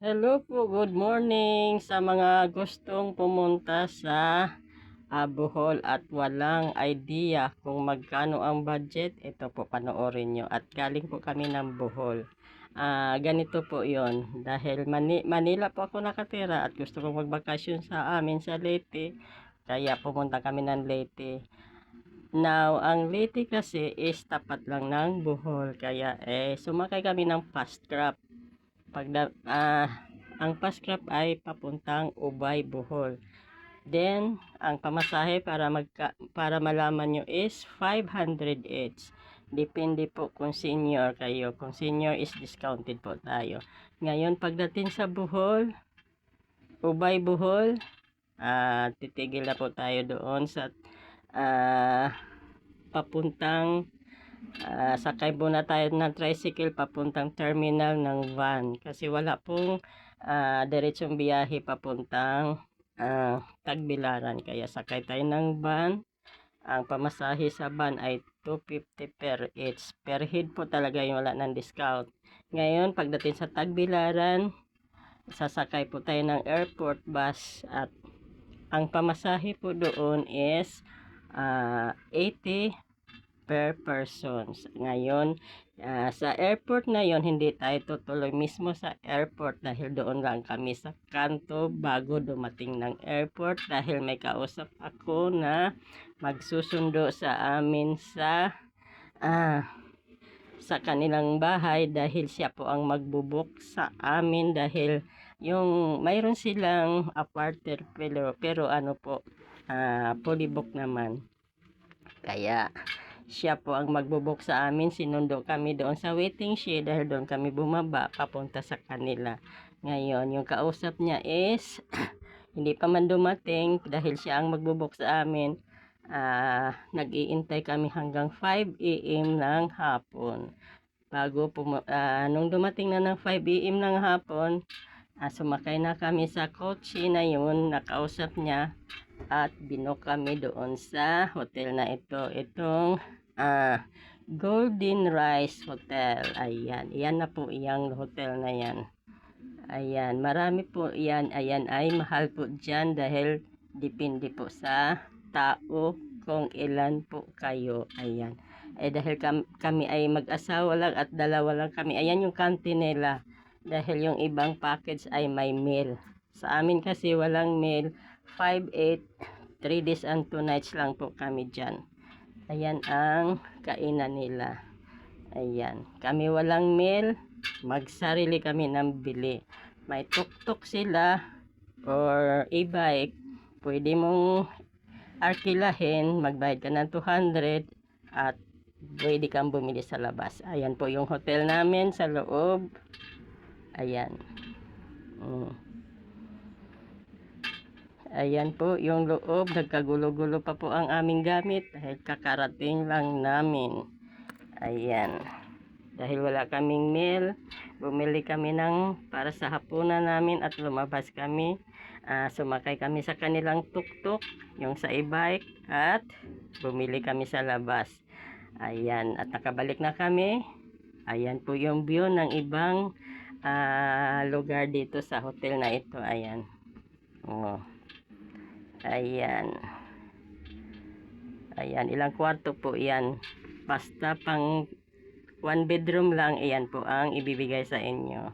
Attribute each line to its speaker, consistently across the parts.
Speaker 1: Hello po, good morning sa mga gustong pumunta sa Bohol at walang idea kung magkano ang budget. Ito po, panoorin nyo. At galing po kami ng Bohol. Ganito po yon dahil Manila po ako nakatira at gusto kong magbakasyon sa amin sa Leyte. Kaya pumunta kami ng Leyte. Now, ang Leyte kasi is tapat lang ng Bohol. Kaya sumakay kami ng fast crab. Ang Pascrap ay papuntang Ubay, Bohol. Then, ang pamasahe para malaman nyo is 500 each. Depende po kung senior kayo. Kung senior is discounted po tayo. Ngayon, pagdating sa Bohol, Ubay, Bohol, titigil na po tayo doon sa ah, papuntang sakay muna tayo ng tricycle papuntang terminal ng van kasi wala pong diretsong biyahe papuntang Tagbilaran, kaya sakay tayo ng van. Ang pamasahe sa van ay 250 per each. Per head po talaga yung wala ng discount. Ngayon, pagdating sa Tagbilaran, sasakay po tayo ng airport bus at ang pamasahe po doon is 80 per person. Ngayon, sa airport na yon hindi tayo tutuloy mismo sa airport dahil doon lang kami sa kanto bago dumating ng airport dahil may kausap ako na magsusundo sa amin sa kanilang bahay dahil siya po ang magbubuk sa amin dahil yung mayroon silang apartment pero ano po fully book naman. Kaya siya po ang magbubuk sa amin. Sinundo kami doon sa waiting shed dahil doon kami bumaba papunta sa kanila. Ngayon, yung kausap niya is hindi pa man dumating dahil siya ang magbubuk sa amin. Nag-iintay kami hanggang 5 a.m. ng hapon. Nung dumating na ng 5 a.m. ng hapon, sumakay na kami sa kotse na yun, nakausap niya at binok kami doon sa hotel na ito. Itong Golden Rise Hotel. Ayan. Iyan na po iyang hotel na yan. Ayan. Marami po yan. Ayan ay mahal po dyan dahil depende po sa tao kung ilan po kayo. Ayan. Dahil kami ay mag-asawa lang at dalawa lang kami. Ayan yung canteen nila. Dahil yung ibang package ay may meal. Sa amin kasi walang meal. 5-8, 3 days and 2 nights lang po kami dyan. Ayan ang kainan nila. Ayan. Kami walang meal. Magsarili kami ng bili. May tuk-tuk sila or e-bike. Pwede mong arkilahin. Magbayad ka ng 200 at pwede kang bumili sa labas. Ayan po yung hotel namin sa loob. Ayan. Ayan po yung loob. Nagkagulo-gulo pa po ang aming gamit dahil kakarating lang namin. Ayan. Dahil wala kaming meal, bumili kami ng para sa hapunan namin at lumabas kami. Sumakay kami sa kanilang tuk-tuk, yung sa e-bike, at bumili kami sa labas. Ayan. At nakabalik na kami. Ayan po yung view ng ibang lugar dito sa hotel na ito. Ayan. Oh. Ayan. Ayan, ilang kwarto po yan. Basta pang 1 bedroom lang, ayan po ang ibibigay sa inyo.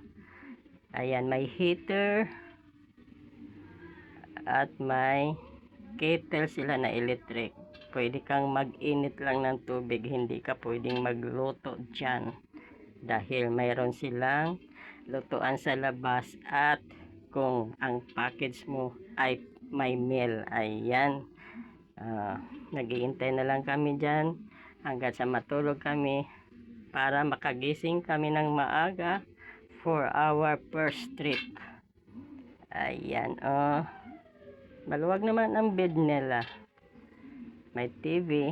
Speaker 1: Ayan, may heater at may kettle sila na electric. Pwede kang mag-init lang ng tubig, hindi ka pwedeng magluto dyan. Dahil mayroon silang lutuan sa labas at kung ang package mo ay may meal. Ayan. Nag-iintay na lang kami dyan hanggang sa matulog kami para makagising kami ng maaga for our first trip. Ayan. Maluwag naman ang bed nila. May TV.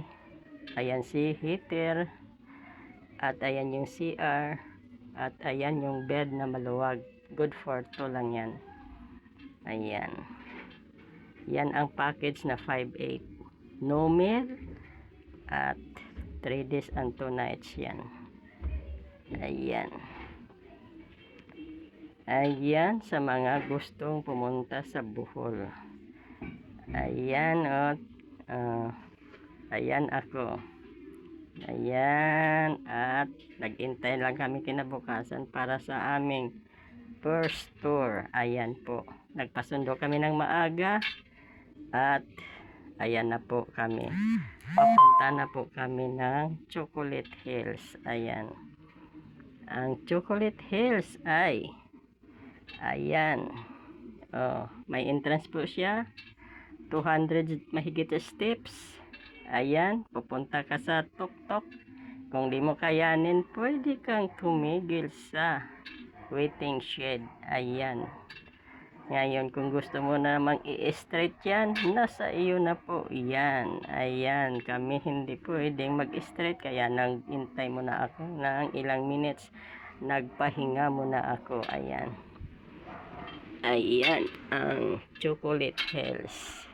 Speaker 1: Ayan si heater. At ayan yung CR. At ayan yung bed na maluwag. Good for 2 lang yan. Ayan. Yan ang package na 5-8. No meal at 3 days and 2 nights yan. Ayan. Ayan, sa mga gustong pumunta sa Bohol. Ayan, ayan ako. Ayan, at nag-intay lang kami kinabukasan para sa aming first tour. Ayan po, nagpasundo kami ng maaga at ayan na po kami. Papunta na po kami ng Chocolate Hills. Ayan. Ang Chocolate Hills ay ayan. May entrance po siya. 200 mahigit steps. Ayan, pupunta ka sa tuktok. Kung di mo kayanin, pwede kang tumigil sa waiting shed. Ayan. Ngayon, kung gusto mo namang i-straight yan, nasa iyo na po yan. Ayan, kami hindi pwedeng mag-straight, kaya nag-intay mo na ako ng ilang minutes. Nagpahinga muna ako. Ayan. Ayan, ang Chocolate Hills.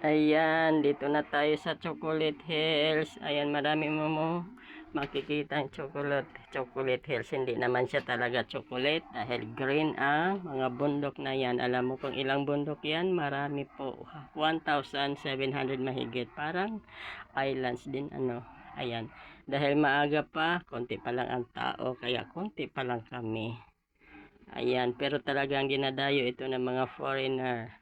Speaker 1: Ayan, dito na tayo sa Chocolate Hills. Ayan, marami mo makikita ang Chocolate Hills. Hindi naman siya talaga chocolate dahil green ang mga bundok na yan. Alam mo kung ilang bundok yan? Marami po. 1,700 mahigit. Parang islands din ano. Ayan, dahil maaga pa, konti pa lang ang tao. Kaya konti pa lang kami. Ayan, pero talagang dinadayo ito ng mga foreigner.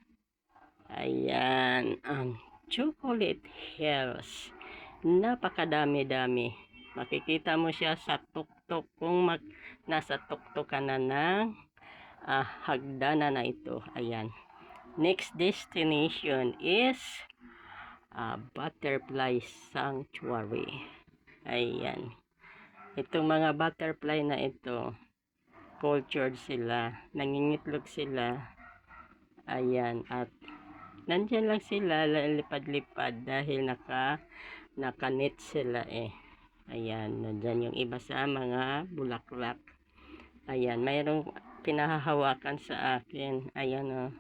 Speaker 1: Ayan, ang Chocolate Hills. Napakadami-dami. Makikita mo siya sa tuktok kung nasa tuktok ka na ng hagdanan na ito. Ayan. Next destination is Butterfly Sanctuary. Ayan. Itong mga butterfly na ito, cultured sila. Nangingitlog sila. Ayan, at nandyan lang sila, lipad-lipad dahil naka-net sila eh. Ayan, nandyan yung iba sa mga bulaklak. Ayan, mayroong pinahahawakan sa akin. Ayan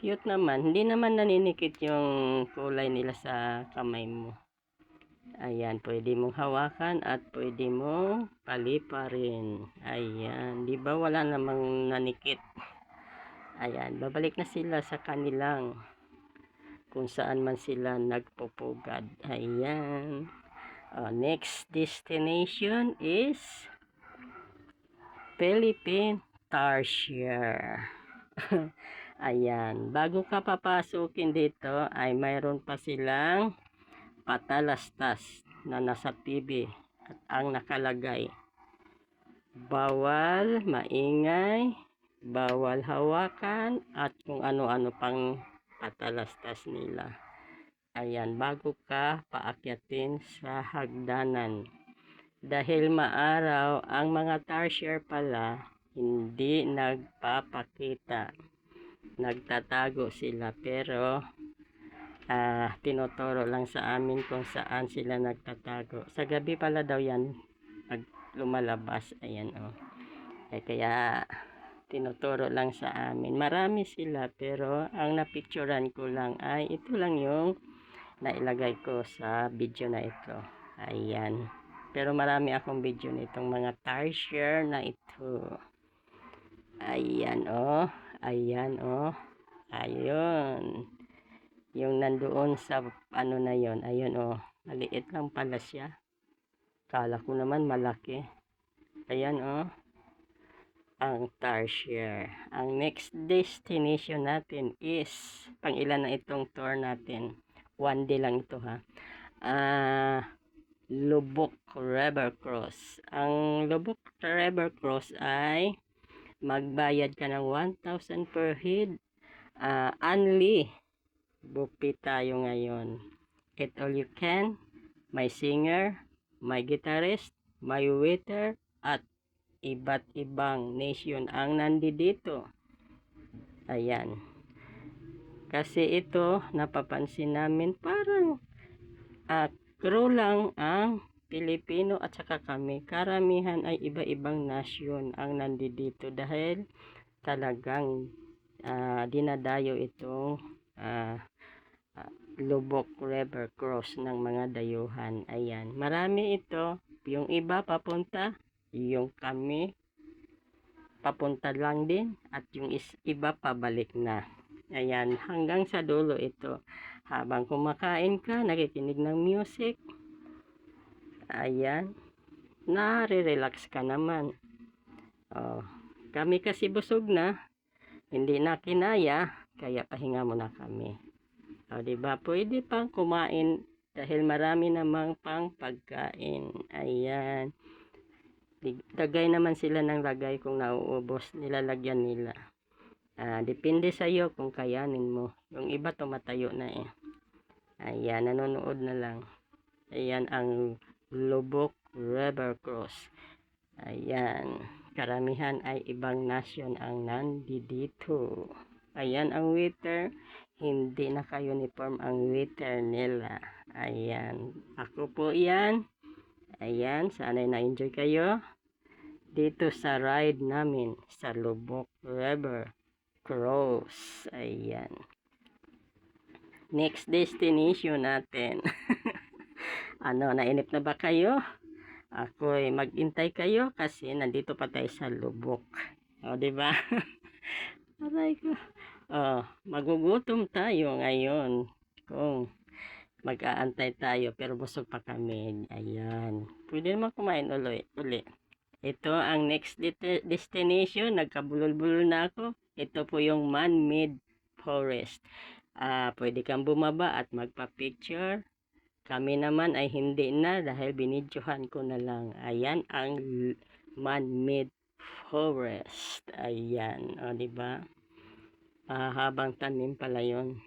Speaker 1: cute naman. Hindi naman naninikit yung kulay nila sa kamay mo. Ayan, pwede mong hawakan at pwede mong paliparin. Ayan, di ba wala namang nanikit? Ayan, babalik na sila sa kanilang kung saan man sila nagpupugad. Ayan. Next destination is Philippine Tarsier. Ayan. Bago ka papasukin dito ay mayroon pa silang patalastas na nasa TV at ang nakalagay, bawal maingay, bawal hawakan, at kung ano-ano pang patalastas nila. Ayan, bago ka paakyatin sa hagdanan. Dahil maaraw, ang mga tarsier pala hindi nagpapakita. Nagtatago sila, pero tinuturo lang sa amin kung saan sila nagtatago. Sa gabi pala daw yan lumalabas. Ayan kaya tinuturo lang sa amin. Marami sila, pero ang napicturan ko lang ay ito lang yung nailagay ko sa video na ito. Ayan, pero marami akong video nitong mga tarsier na ito. Ayan ayan ayun, yung nandoon sa ano na yon. Ayun maliit lang pala siya, kala ko naman malaki. Ayan ang tarsier. Ang next destination natin is, pang ilan na itong tour natin, 1 day lang ito ha. Lubok River Cross. Ang Lubok River Cross ay magbayad ka ng 1,000 per head. Only buffet tayo ngayon. Eat all you can. May singer, may guitarist, may waiter, at iba't ibang nation ang nandito. Ayan. Kasi ito, napapansin namin parang crew lang ang Pilipino at saka kami. Karamihan ay iba-ibang nasyon ang nandito dahil talagang dinadayo itong Lubok River Cross ng mga dayuhan. Ayan. Marami ito. Yung iba papunta, yung kami papunta lang din at yung iba pabalik na. Ayan. Hanggang sa dulo ito. Habang kumakain ka, nakikinig ng music. Ayan. Nare-relax ka naman. Oh, kami kasi busog na. Hindi na kinaya. Kaya pahinga muna kami. O, diba? Pwede pang kumain dahil marami namang pang pagkain. Ayan. Lagay naman sila ng lagay kung nauubos. Nilalagyan nila. Depende sa iyo kung kayanin mo. Yung iba tumatayo na eh. Ayan. Nanonood na lang. Ayan ang Lubok River Cross. Ayan. Karamihan ay ibang nasyon ang nandito. Ayan ang waiter. Hindi naka-uniform ang waiter nila. Ayan. Ako po yan. Ayan. Sana'y na-enjoy kayo. Dito sa ride namin sa Lubok River Cross. Ayan. Next destination natin. Nainip na ba kayo? Ako'y mag-intay kayo kasi nandito pa tayo sa Lubok. O, diba? Aray ko. Magugutom tayo ngayon kung mag-aantay tayo pero busog pa kami. Ayan. Pwede naman kumain uli. Ito ang next destination. Nagkabulol-bulol na ako. Ito po yung man-made forest. Pwede kang bumaba at magpa-picture. Kami naman ay hindi na dahil binidyohan ko na lang. Ayan ang man-made forest. Ayan. O, diba? Habang tanim pala yun.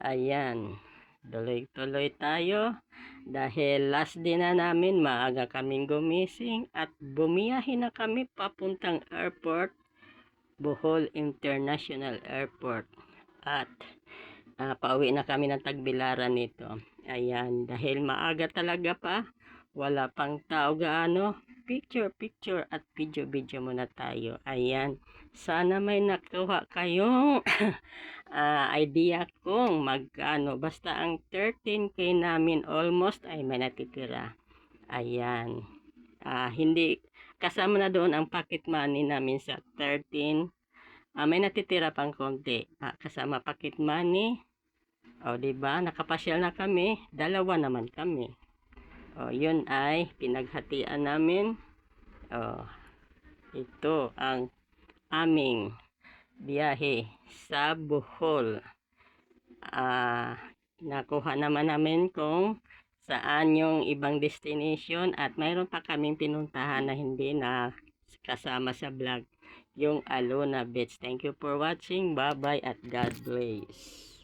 Speaker 1: Ayan. Tuloy-tuloy tayo. Dahil last day na namin, maaga kaming gumising at bumiyahe na kami papuntang airport, Bohol International Airport. At pauwi na kami ng Tagbilaran nito. Ayan. Dahil maaga talaga pa, wala pang tao gaano. Picture at video muna tayo. Ayan. Sana may nakuha kayong idea kung magkano. Basta ang 13K namin almost ay may natitira. Ayan. Hindi kasama na doon ang pocket money namin sa 13. May natitira pang konti. Kasama pocket money. O, diba? Nakapasyal na kami. Dalawa naman kami. O, yun ay pinaghatian namin. O, ito ang aming biyahe sa Bohol. Nakuha naman namin kung saan yung ibang destination at mayroon pa kaming pinuntahan na hindi na kasama sa vlog. Yung Alona Beach. Thank you for watching. Bye-bye at God bless.